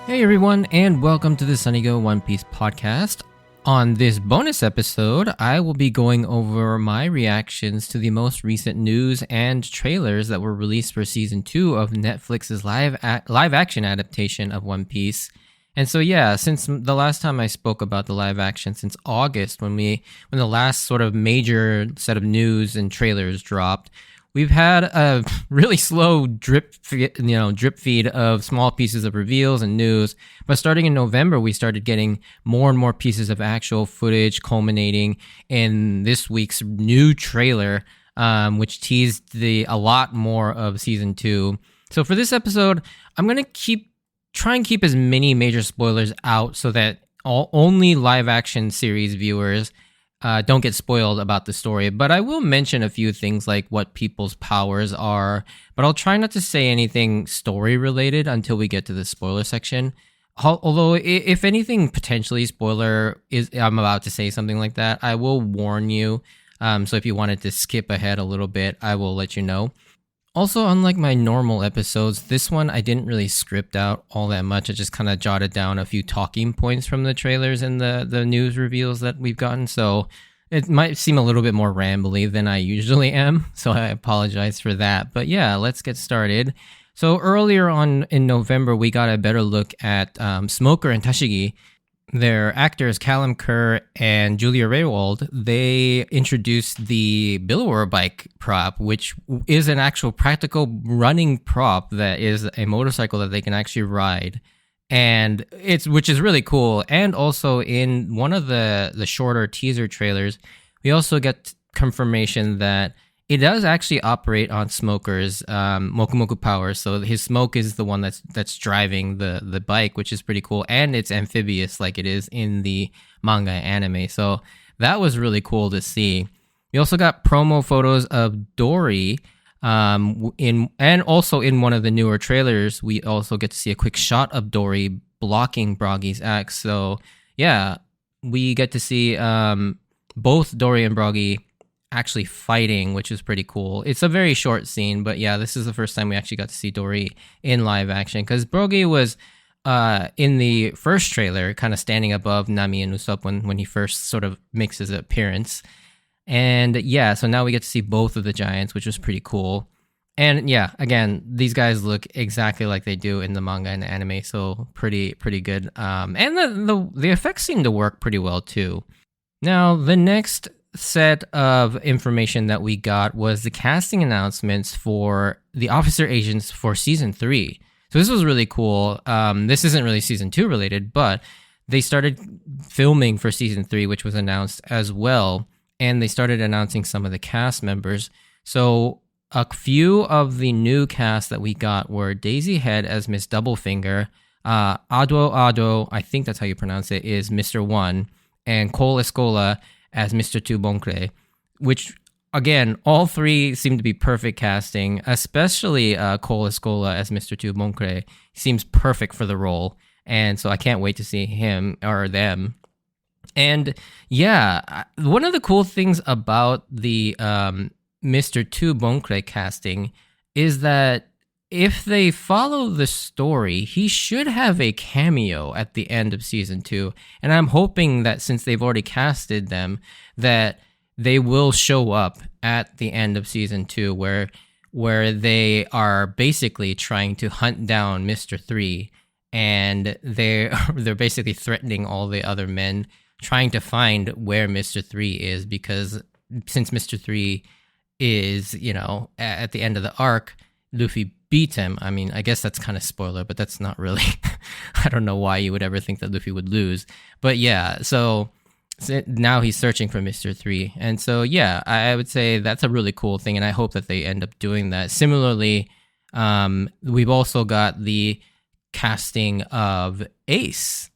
Hey everyone, and welcome to the Sunnygo One Piece podcast. On this bonus episode, I will be going over my reactions to the most recent news and trailers that were released for season 2 of Netflix's live action adaptation of One Piece. And so since the last time I spoke about the live action since August, when the last sort of major set of news and trailers dropped, we've had a really slow drip feed of small pieces of reveals and news. But starting in November, we started getting more and more pieces of actual footage, culminating in this week's new trailer, which teased a lot more of season 2. So for this episode, I'm gonna try and keep as many major spoilers out so that only live action series viewers don't get spoiled about the story, but I will mention a few things like what people's powers are, but I'll try not to say anything story related until we get to the spoiler section. Although, if anything potentially spoiler I'm about to say something like that, I will warn you. So if you wanted to skip ahead a little bit, I will let you know. Also, unlike my normal episodes, this one I didn't really script out all that much. I just kind of jotted down a few talking points from the trailers and the news reveals that we've gotten. So it might seem a little bit more rambly than I usually am. So I apologize for that. But yeah, let's get started. So earlier on in November, we got a better look at Smoker and Tashigi. Their actors, Callum Kerr and Julia Raywald, they introduced the Billower bike prop, which is an actual practical running prop that is a motorcycle that they can actually ride. And which is really cool. And also in one of the shorter teaser trailers, we also get confirmation that it does actually operate on Smoker's Moku Moku power. So his Smoke is the one that's driving the bike, which is pretty cool. And it's amphibious like it is in the manga anime. So that was really cool to see. We also got promo photos of Dory. And also in one of the newer trailers, we also get to see a quick shot of Dory blocking Broggy's axe. So yeah, we get to see both Dory and Broggy actually fighting, which is pretty cool. It's a very short scene, but yeah, this is the first time we actually got to see Dory in live action, because Broggy was in the first trailer kind of standing above Nami and Usopp when he first sort of makes his appearance. And yeah, so now we get to see both of the giants, which was pretty cool. And yeah, again, these guys look exactly like they do in the manga and the anime, so pretty good. And the effects seem to work pretty well too. Now, the next set of information that we got was the casting announcements for the officer agents for season 3. So this was really cool. This isn't really season 2 related, but they started filming for season 3, which was announced as well. And they started announcing some of the cast members. So a few of the new cast that we got were Daisy Head as Miss Doublefinger, Ado, I think that's how you pronounce it, is Mr. 1, and Cole Escola as Mr. 2 Boncre, which, again, all three seem to be perfect casting, especially Cole Escola as Mr. 2 Boncre. He seems perfect for the role, and so I can't wait to see him or them. And yeah, one of the cool things about the Mr. 2 Boncre casting is that if they follow the story, he should have a cameo at the end of season 2. And I'm hoping that since they've already casted them, that they will show up at the end of season 2, where they are basically trying to hunt down Mr. 3, and they're basically threatening all the other men, trying to find where Mr. 3 is, because since Mr. 3 is, at the end of the arc, Luffy beats him. I mean, I guess that's kind of spoiler, but that's not really. I don't know why you would ever think that Luffy would lose. But yeah, so now he's searching for Mr. 3. And so yeah, I would say that's a really cool thing, and I hope that they end up doing that. Similarly, we've also got the casting of Ace,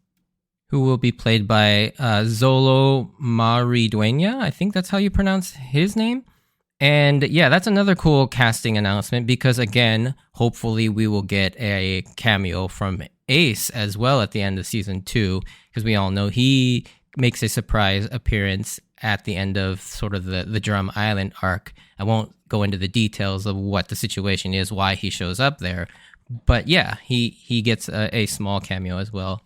who will be played by Zolo Maridueña. I think that's how you pronounce his name. And yeah, that's another cool casting announcement, because again, hopefully we will get a cameo from Ace as well at the end of season 2, because we all know he makes a surprise appearance at the end of sort of the Drum Island arc. I won't go into the details of what the situation is, why he shows up there, But yeah, he gets a small cameo as well.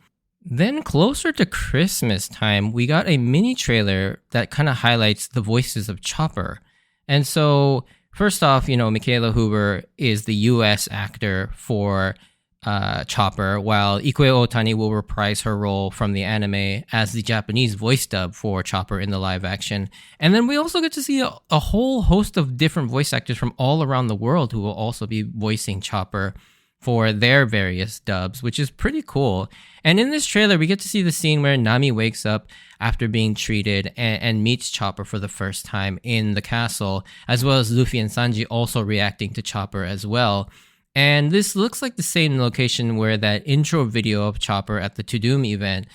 Then closer to Christmas time, we got a mini trailer that kind of highlights the voices of Chopper. And so, first off, Michaela Hoover is the US actor for Chopper, while Ikue Otani will reprise her role from the anime as the Japanese voice dub for Chopper in the live action. And then we also get to see a whole host of different voice actors from all around the world who will also be voicing Chopper for their various dubs, which is pretty cool. And in this trailer, we get to see the scene where Nami wakes up after being treated and meets Chopper for the first time in the castle, as well as Luffy and Sanji also reacting to Chopper as well. And this looks like the same location where that intro video of Chopper at the Tudum event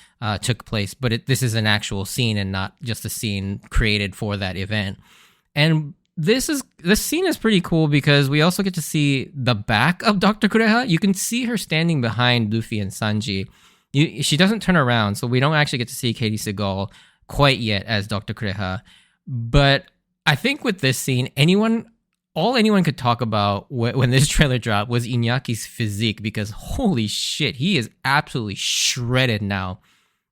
took place, but this is an actual scene and not just a scene created for that event. And this scene is pretty cool because we also get to see the back of Dr. Kureha. You can see her standing behind Luffy and Sanji. She doesn't turn around, so we don't actually get to see Katie Seagal quite yet as Dr. Kureha. But I think with this scene, all anyone could talk about when this trailer dropped was Inyaki's physique, because holy shit, he is absolutely shredded now.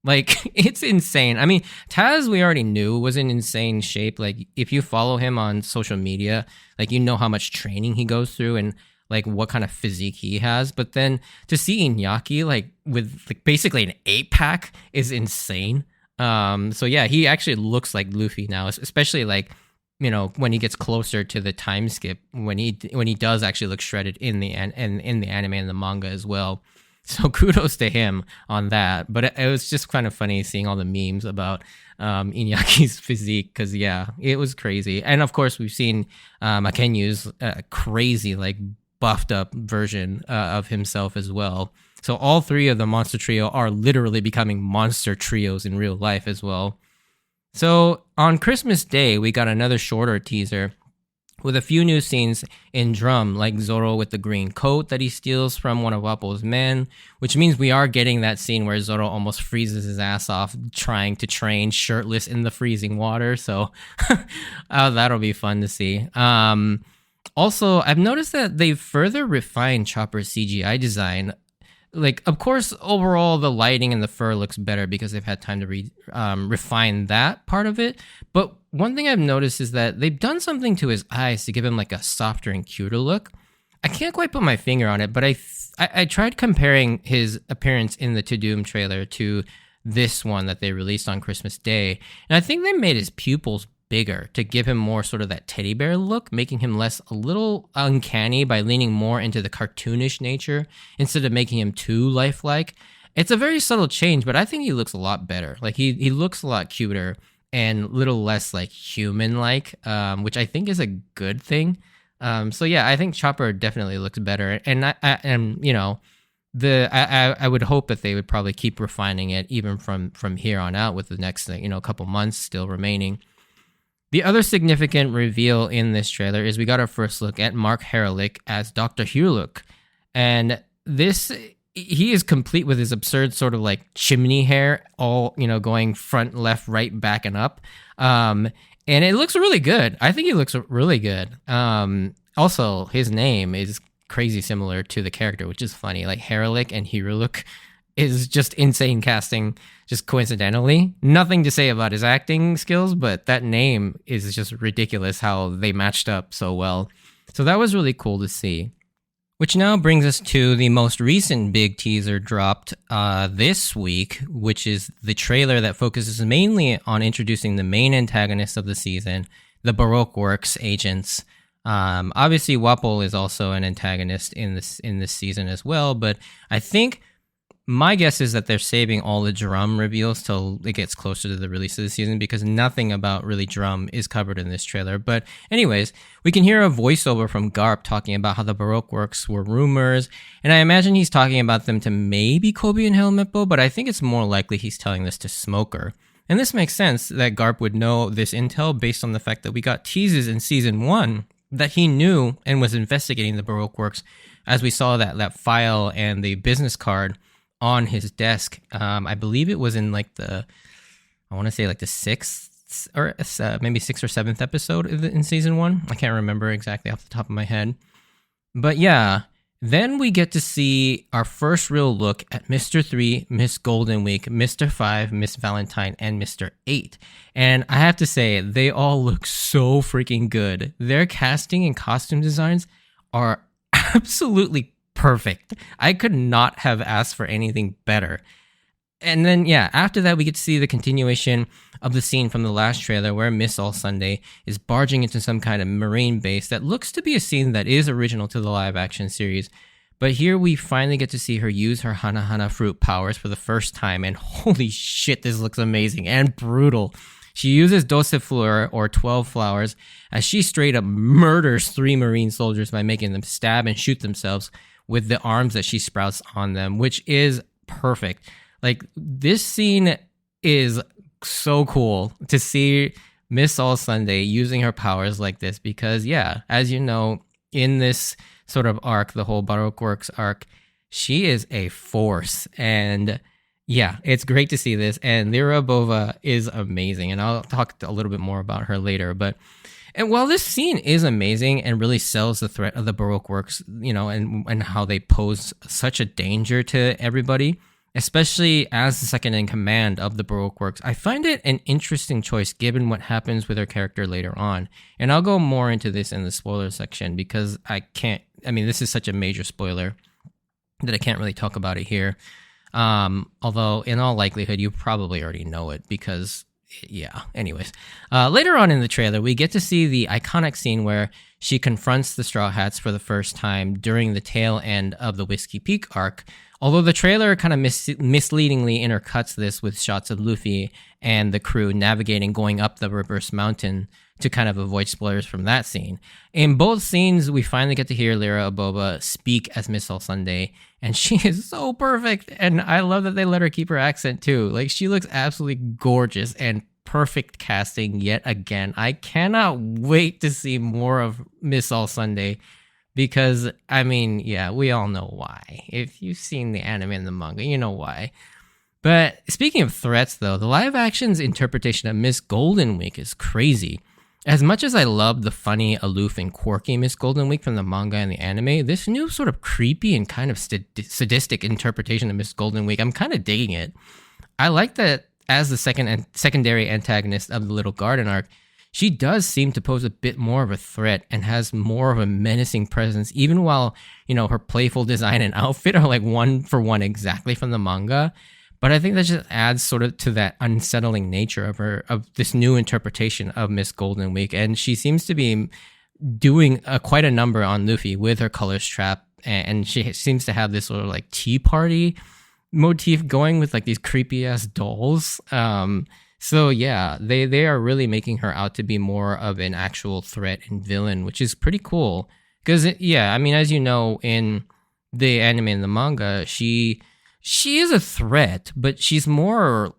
Like, it's insane. I mean, Taz, we already knew, was in insane shape. Like, if you follow him on social media, like, you know how much training he goes through and like what kind of physique he has. But then to see Iñaki like with like basically an 8-pack is insane. So yeah, he actually looks like Luffy now, especially like, when he gets closer to the time skip, when he does actually look shredded in the anime and the manga as well. So kudos to him on that. But it was just kind of funny seeing all the memes about Inyaki's physique, because yeah, it was crazy. And of course, we've seen Makenyu's crazy like buffed up version of himself as well. So all three of the monster trio are literally becoming monster trios in real life as well. So on Christmas Day, we got another shorter teaser with a few new scenes in Drum, like Zoro with the green coat that he steals from one of Wappo's men, which means we are getting that scene where Zoro almost freezes his ass off trying to train shirtless in the freezing water. So that'll be fun to see. Also, I've noticed that they've further refined Chopper's CGI design. Like, of course, overall, the lighting and the fur looks better because they've had time to refine that part of it. But one thing I've noticed is that they've done something to his eyes to give him like a softer and cuter look. I can't quite put my finger on it, but I tried comparing his appearance in the Tudum trailer to this one that they released on Christmas Day. And I think they made his pupils bigger to give him more sort of that teddy bear look, making him a little uncanny by leaning more into the cartoonish nature instead of making him too lifelike. It's a very subtle change, but I think he looks a lot better. Like he looks a lot cuter and a little less like human-like, which I think is a good thing. So yeah, I think Chopper definitely looks better, and I would hope that they would probably keep refining it even from here on out with the next couple months still remaining. The other significant reveal in this trailer is we got our first look at Mark Herelick as Dr. Hurlook. And he is complete with his absurd sort of like chimney hair, all, going front, left, right, back, and up. And it looks really good. I think he looks really good. Also, his name is crazy similar to the character, which is funny. Like Herelick and Hurlook is just insane casting, just coincidentally. Nothing to say about his acting skills, but that name is just ridiculous how they matched up so well. So that was really cool to see. Which now brings us to the most recent big teaser dropped this week, which is the trailer that focuses mainly on introducing the main antagonist of the season, the Baroque Works agents. Obviously, Wapol is also an antagonist in this season as well, but I think my guess is that they're saving all the Drum reveals till it gets closer to the release of the season, because nothing about really Drum is covered in this trailer. But anyways, we can hear a voiceover from Garp talking about how the Baroque Works were rumors, and I imagine he's talking about them to maybe Kobe and Helmeppo, but I think it's more likely he's telling this to Smoker. And this makes sense that Garp would know this intel based on the fact that we got teases in Season 1 that he knew and was investigating the Baroque Works, as we saw that file and the business card on his desk. I believe it was in like the sixth or maybe 6th or 7th episode in Season 1. I can't remember exactly off the top of my head. But yeah, Then we get to see our first real look at Mr. 3, Miss Golden Week, Mr. 5, Miss Valentine, and Mr. 8. And I have to say, they all look so freaking good. Their casting and costume designs are absolutely perfect. I could not have asked for anything better. And then, yeah, after that, we get to see the continuation of the scene from the last trailer where Miss All Sunday is barging into some kind of marine base that looks to be a scene that is original to the live action series. But here we finally get to see her use her Hana Hana fruit powers for the first time, and holy shit, this looks amazing and brutal. She uses 12 fleur, or 12 flowers, as she straight up murders 3 marine soldiers by making them stab and shoot themselves with the arms that she sprouts on them, which is perfect. Like, this scene is so cool to see Miss All Sunday using her powers like this because, yeah, as you know, in this sort of arc, the whole Baroque Works arc, she is a force. And yeah, it's great to see this. And Lyra Bova is amazing. And I'll talk a little bit more about her later. And while this scene is amazing and really sells the threat of the Baroque Works, you know, and how they pose such a danger to everybody, especially as the second in command of the Baroque Works, I find it an interesting choice given what happens with her character later on. And I'll go more into this in the spoiler section because this is such a major spoiler that I can't really talk about it here. Although in all likelihood, you probably already know it because, yeah, anyways. Later on in the trailer, we get to see the iconic scene where she confronts the Straw Hats for the first time during the tail end of the Whiskey Peak arc. Although the trailer kind of misleadingly intercuts this with shots of Luffy and the crew navigating going up the reverse mountain to kind of avoid spoilers from that scene. In both scenes, we finally get to hear Lyra Aboba speak as Miss All Sunday, and she is so perfect. And I love that they let her keep her accent too. Like, she looks absolutely gorgeous and perfect casting yet again. I cannot wait to see more of Miss All Sunday. Because, I mean, yeah, we all know why. If you've seen the anime and the manga, you know why. But speaking of threats, though, the live action's interpretation of Miss Golden Week is crazy. As much as I love the funny, aloof, and quirky Miss Golden Week from the manga and the anime, this new sort of creepy and kind of sadistic interpretation of Miss Golden Week, I'm kind of digging it. I like that as the secondary antagonist of the Little Garden arc, she does seem to pose a bit more of a threat and has more of a menacing presence, even while, you know, her playful design and outfit are like one for one exactly from the manga. But I think that just adds sort of to that unsettling nature of this new interpretation of Miss Golden Week. And she seems to be doing quite a number on Luffy with her colors trap. And she seems to have this sort of like tea party motif going with like these creepy ass dolls. So yeah, they are really making her out to be more of an actual threat and villain, which is pretty cool. Because yeah, I mean, as you know, in the anime and the manga, she is a threat, but she's more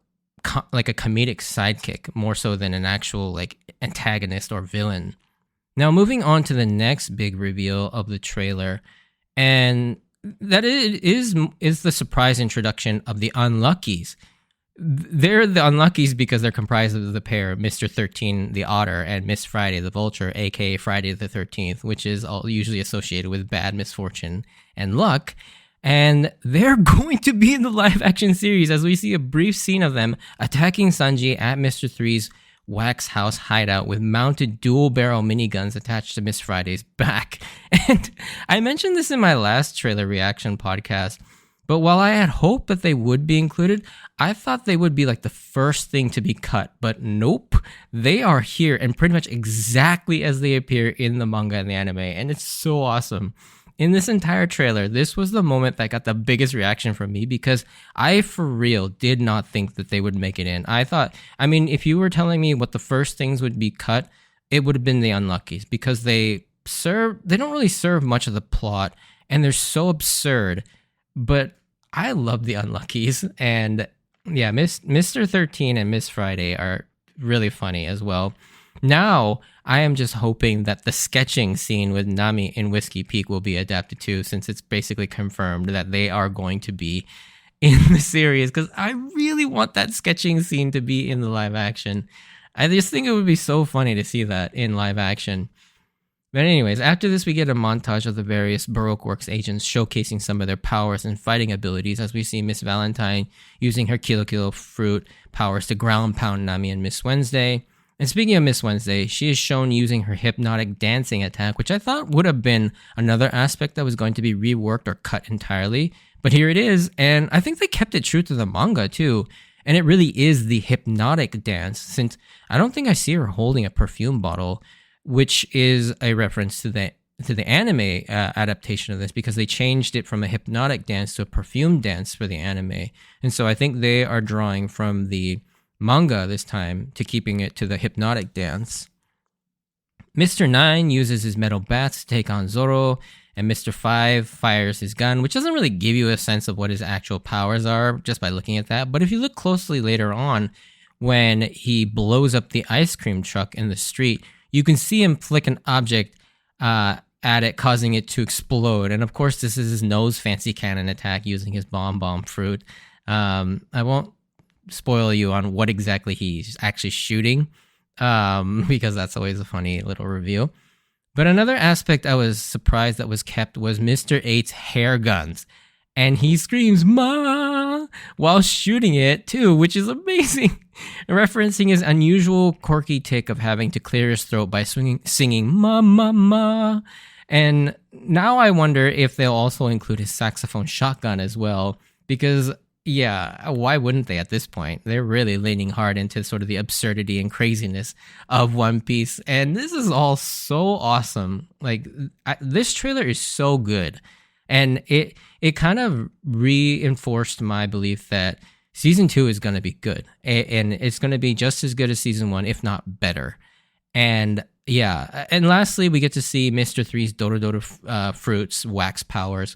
like a comedic sidekick, more so than an actual like antagonist or villain. Now, moving on to the next big reveal of the trailer, and that is the surprise introduction of the Unluckies. They're the Unluckies because they're comprised of the pair, Mr. 13, the Otter, and Miss Friday, the Vulture, aka Friday the 13th, which is all usually associated with bad misfortune and luck. And they're going to be in the live-action series as we see a brief scene of them attacking Sanji at Mr. 3's wax house hideout with mounted dual-barrel miniguns attached to Miss Friday's back. And I mentioned this in my last trailer reaction podcast, but while I had hoped that they would be included, I thought they would be like the first thing to be cut. But nope, they are here and pretty much exactly as they appear in the manga and the anime. And it's so awesome. In this entire trailer, this was the moment that got the biggest reaction from me because I, for real, did not think that they would make it in. I mean, if you were telling me what the first things would be cut, it would have been the Unluckies because they don't really serve much of the plot and they're so absurd. But I love the Unluckies, and yeah, Mr. 13 and Miss Friday are really funny as well. Now, I am just hoping that the sketching scene with Nami in Whiskey Peak will be adapted too, since it's basically confirmed that they are going to be in the series, because I really want that sketching scene to be in the live action. I just think it would be so funny to see that in live action. But anyways, after this, we get a montage of the various Baroque Works agents showcasing some of their powers and fighting abilities, as we see Miss Valentine using her Kilo Kilo fruit powers to ground pound Nami and Miss Wednesday. And speaking of Miss Wednesday, she is shown using her hypnotic dancing attack, which I thought would have been another aspect that was going to be reworked or cut entirely. But here it is, and I think they kept it true to the manga too. And it really is the hypnotic dance, since I don't think I see her holding a perfume bottle, which is a reference to the anime adaptation of this, because they changed it from a hypnotic dance to a perfume dance for the anime. And so I think they are drawing from the manga this time to keeping it to the hypnotic dance. Mr. 9 uses his metal bats to take on Zoro, and Mr. 5 fires his gun, which doesn't really give you a sense of what his actual powers are just by looking at that. But if you look closely later on, when he blows up the ice cream truck in the street, you can see him flick an object at it, causing it to explode. And of course, this is his nose fancy cannon attack using his bomb fruit. I won't spoil you on what exactly he's actually shooting, because that's always a funny little reveal. But another aspect I was surprised that was kept was Mr. 8's hair guns. And he screams, "Ma!" while shooting it too, which is amazing. Referencing his unusual quirky tick of having to clear his throat by singing "Ma, ma, ma." And now I wonder if they'll also include his saxophone shotgun as well, because yeah, why wouldn't they at this point? They're really leaning hard into sort of the absurdity and craziness of One Piece. And this is all so awesome. Like, this trailer is so good. And it kind of reinforced my belief that season 2 is going to be good. And it's going to be just as good as season 1, if not better. And yeah, and lastly, we get to see Mr. 3's Dorodoro fruits, wax powers,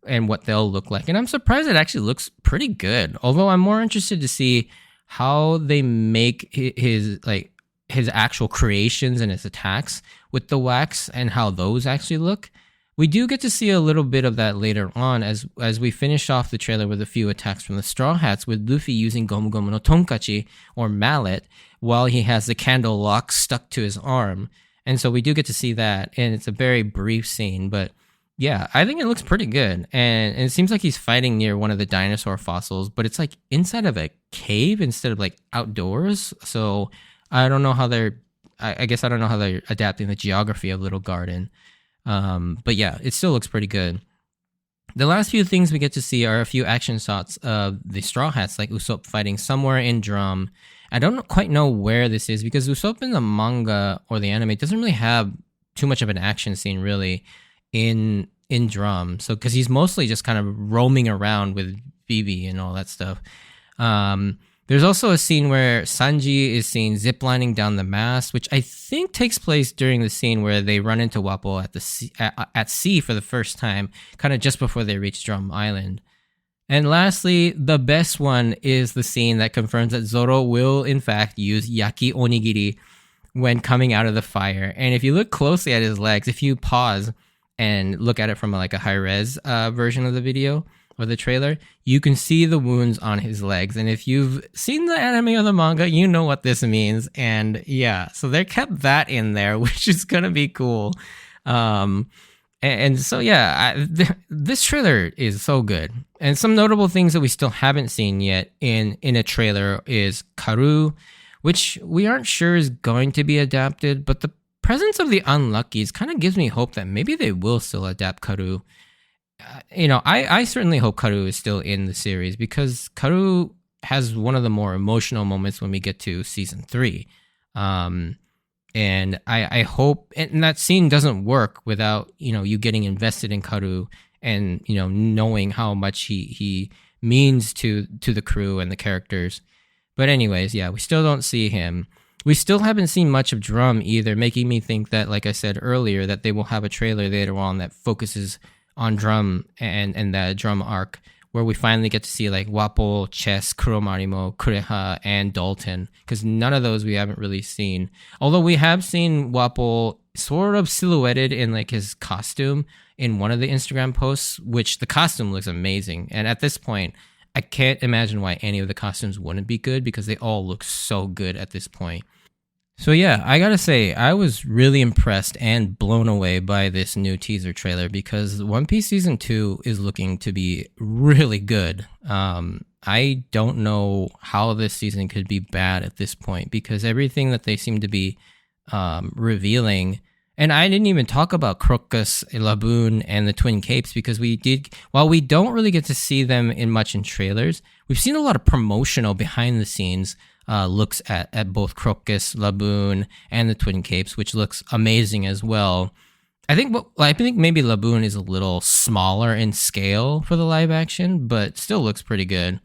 and what they'll look like. And I'm surprised it actually looks pretty good. Although I'm more interested to see how they make his actual creations and his attacks with the wax and how those actually look. We do get to see a little bit of that later on as we finish off the trailer with a few attacks from the Straw Hats, with Luffy using Gomu Gomu no Tonkachi, or mallet, while he has the candle lock stuck to his arm. And so we do get to see that, and it's a very brief scene, but yeah, I think it looks pretty good. And it seems like he's fighting near one of the dinosaur fossils, but it's like inside of a cave instead of like outdoors. So I don't know how I guess I don't know how they're adapting the geography of Little Garden. But yeah, it still looks pretty good. The last few things we get to see are a few action shots of the Straw Hats, like Usopp fighting somewhere in Drum. I don't quite know where this is, because Usopp in the manga or the anime doesn't really have too much of an action scene really in Drum. So because he's mostly just kind of roaming around with Vivi and all that stuff. There's also a scene where Sanji is seen ziplining down the mast, which I think takes place during the scene where they run into Wapol at sea for the first time, kind of just before they reach Drum Island. And lastly, the best one is the scene that confirms that Zoro will in fact use Yaki Onigiri when coming out of the fire. And if you look closely at his legs, if you pause and look at it from like a high-res version of the video or the trailer, you can see the wounds on his legs. And if you've seen the anime or the manga, you know what this means. And yeah, so they kept that in there, which is going to be cool. And so yeah, this trailer is so good. And some notable things that we still haven't seen yet in a trailer is Karu, which we aren't sure is going to be adapted, but the presence of the Unluckies kind of gives me hope that maybe they will still adapt Karu. I certainly hope Karu is still in the series, because Karu has one of the more emotional moments when we get to season 3. And I hope, and that scene doesn't work without, you getting invested in Karu and, knowing how much he means to the crew and the characters. But anyways, yeah, we still don't see him. We still haven't seen much of Drum either, making me think that, like I said earlier, that they will have a trailer later on that focuses on Drum and that Drum arc, where we finally get to see like Wapol, Chess, Kuromarimo, Kureha, and Dalton, because none of those we haven't really seen. Although we have seen Wapol sort of silhouetted in like his costume in one of the Instagram posts, which the costume looks amazing. And at this point, I can't imagine why any of the costumes wouldn't be good, because they all look so good at this point. So yeah, I gotta say, I was really impressed and blown away by this new teaser trailer because One Piece season 2 is looking to be really good. I don't know how this season could be bad at this point because everything that they seem to be revealing, and I didn't even talk about Crocus, Laboon, and the Twin Capes because while we don't really get to see them in much in trailers, we've seen a lot of promotional behind the scenes looks at both Crocus, Laboon, and the Twin Capes, which looks amazing as well. I think maybe Laboon is a little smaller in scale for the live action, but still looks pretty good.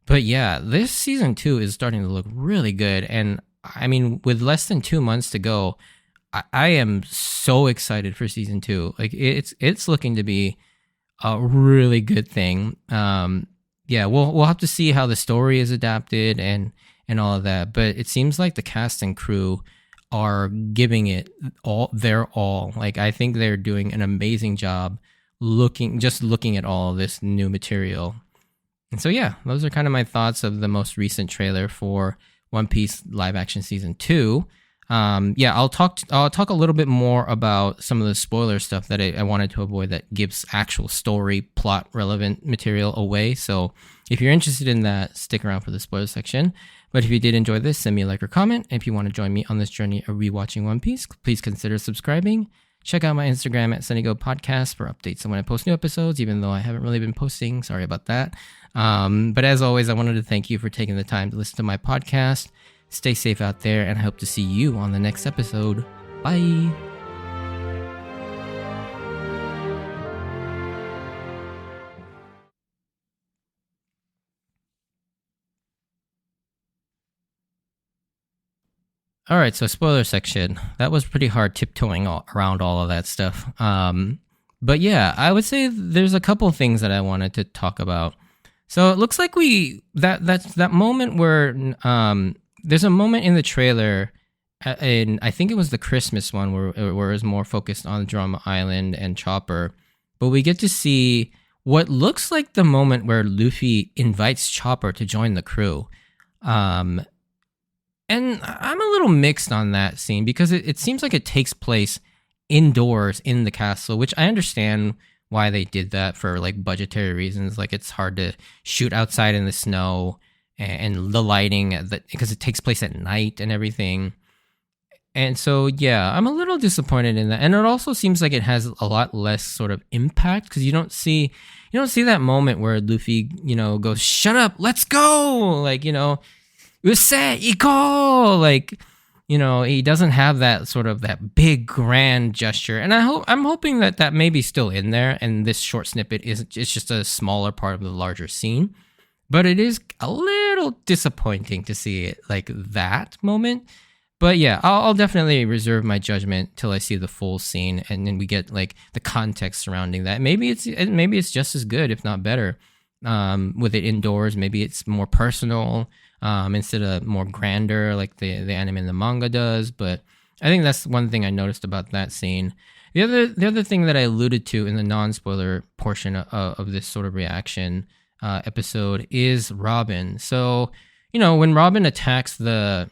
But yeah, this season 2 is starting to look really good, and I mean, with less than 2 months to go, I am so excited for season 2. Like it's looking to be a really good thing. Yeah, we'll have to see how the story is adapted and all of that. But it seems like the cast and crew are giving it all their all. Like I think they're doing an amazing job looking at all this new material. And so yeah, those are kind of my thoughts of the most recent trailer for One Piece live action season 2. Yeah, I'll talk a little bit more about some of the spoiler stuff that I wanted to avoid that gives actual story plot relevant material away. So if you're interested in that, stick around for the spoiler section. But if you did enjoy this, send me a like or comment. If you want to join me on this journey of rewatching One Piece, please consider subscribing. Check out my Instagram at Sunnygo Podcast for updates on when I post new episodes, even though I haven't really been posting. Sorry about that. But as always, I wanted to thank you for taking the time to listen to my podcast. Stay safe out there, and I hope to see you on the next episode. Bye. All right, so spoiler section. That was pretty hard tiptoeing around all of that stuff. But yeah, I would say there's a couple things that I wanted to talk about. So it looks like that moment where there's a moment in the trailer, and I think it was the Christmas one where it was more focused on Drum Island and Chopper, but we get to see what looks like the moment where Luffy invites Chopper to join the crew. And I'm a little mixed on that scene because it seems like it takes place indoors in the castle, which I understand why they did that for like budgetary reasons. Like it's hard to shoot outside in the snow and the lighting because it takes place at night and everything. And so, yeah, I'm a little disappointed in that. And it also seems like it has a lot less sort of impact because you don't see that moment where Luffy, goes, "Shut up, let's go!" Like, "Use, iko!" Like, he doesn't have that sort of that big grand gesture. And I'm hoping that may be still in there. And this short snippet it's just a smaller part of the larger scene. But it is a little disappointing to see it like that moment. But yeah, I'll definitely reserve my judgment till I see the full scene and then we get like the context surrounding that. Maybe it's just as good, if not better, with it indoors. Maybe it's more personal instead of more grander like the anime and the manga does. But I think that's one thing I noticed about that scene. The other thing that I alluded to in the non-spoiler portion of this sort of reaction episode is Robin. So, when Robin attacks the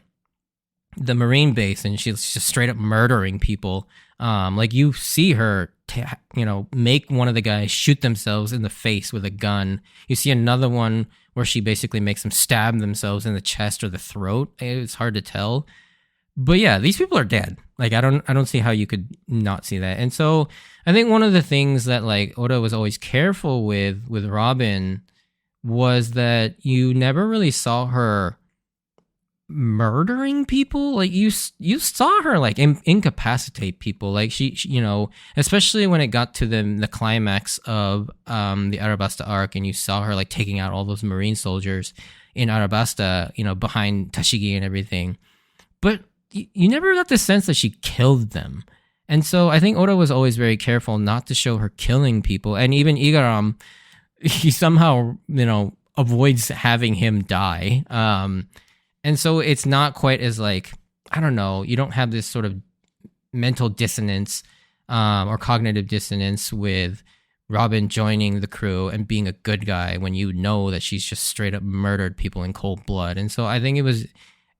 Marine base and she's just straight up murdering people, like you see her make one of the guys shoot themselves in the face with a gun. You see another one where she basically makes them stab themselves in the chest or the throat. It's hard to tell. But yeah, these people are dead. Like I don't see how you could not see that. And so I think one of the things that like Oda was always careful with Robin was that you never really saw her murdering people. Like you saw her like incapacitate people. Like she especially when it got to the climax of the Arabasta arc, and you saw her like taking out all those Marine soldiers in Arabasta, behind Tashigi and everything. But you never got the sense that she killed them. And so I think Oda was always very careful not to show her killing people. And even Igaram, he somehow, avoids having him die. And so it's not quite as like, I don't know, you don't have this sort of mental dissonance or cognitive dissonance with Robin joining the crew and being a good guy when you know that she's just straight up murdered people in cold blood. And so I think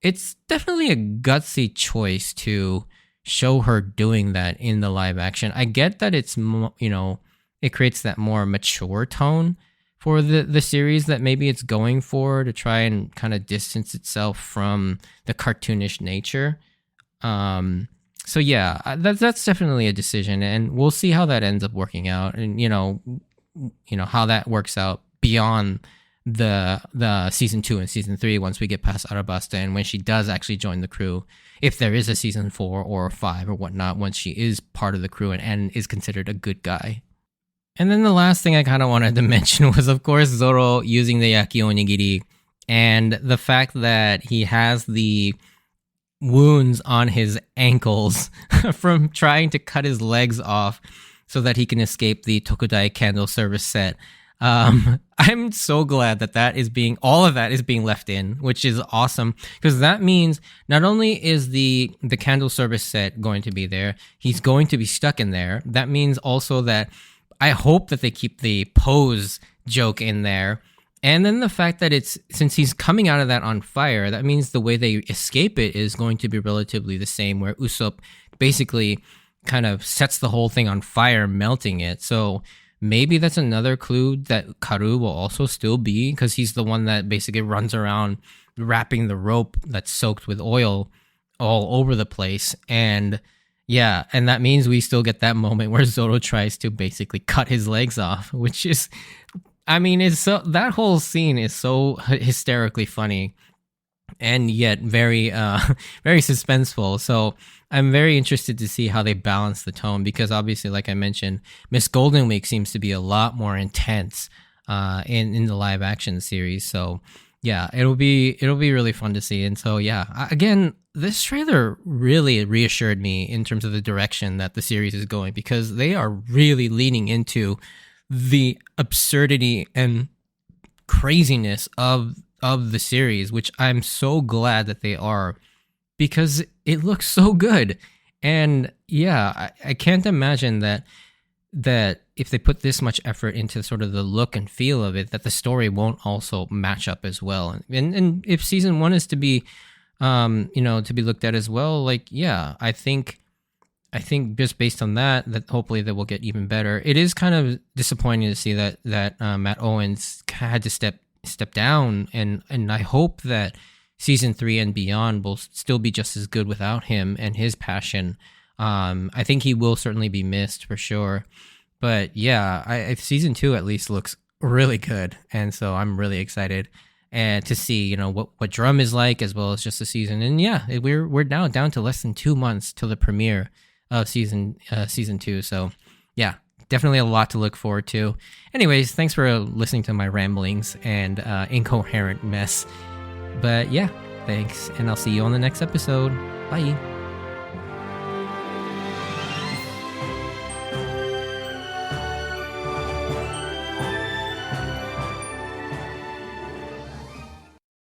it's definitely a gutsy choice to show her doing that in the live action. I get that it's it creates that more mature tone for the series that maybe it's going for, to try and kind of distance itself from the cartoonish nature. So yeah, that's definitely a decision, and we'll see how that ends up working out, and how that works out beyond the season 2 and season 3 once we get past Arabasta, and when she does actually join the crew, if there is a season 4 or 5 or whatnot, once she is part of the crew and is considered a good guy. And then the last thing I kind of wanted to mention was, of course, Zoro using the Yaki Onigiri, and the fact that he has the wounds on his ankles from trying to cut his legs off so that he can escape the Tokudai candle service set. I'm so glad that all of that is being left in, which is awesome, because that means not only is the candle service set going to be there, he's going to be stuck in there. That means also that I hope that they keep the pose joke in there. And then the fact that since he's coming out of that on fire, that means the way they escape it is going to be relatively the same, where Usopp basically kind of sets the whole thing on fire, melting it. So maybe that's another clue that Karu will also still be, because he's the one that basically runs around wrapping the rope that's soaked with oil all over the place. And yeah, and that means we still get that moment where Zoro tries to basically cut his legs off, which is... that whole scene is so hysterically funny, and yet very, very suspenseful. So I'm very interested to see how they balance the tone, because obviously, like I mentioned, Miss Golden Week seems to be a lot more intense, in the live action series. So yeah, it'll be really fun to see. And so yeah, again, this trailer really reassured me in terms of the direction that the series is going, because they are really leaning into the absurdity and craziness of the series, which I'm so glad that they are, because it looks so good. And yeah, I can't imagine that if they put this much effort into sort of the look and feel of it, that the story won't also match up as well. And if season 1 is to be to be looked at as well, like, yeah, I think just based on that hopefully that will get even better. It is kind of disappointing to see that Matt Owens had to step down, and I hope that season 3 and beyond will still be just as good without him and his passion. I think he will certainly be missed for sure. But yeah, season 2 at least looks really good, and so I'm really excited and to see what Drum is like, as well as just the season. And yeah, we're now down to less than 2 months till the premiere of season 2. So yeah, definitely a lot to look forward to. Anyways, thanks for listening to my ramblings and incoherent mess. But yeah, thanks, and I'll see you on the next episode. Bye.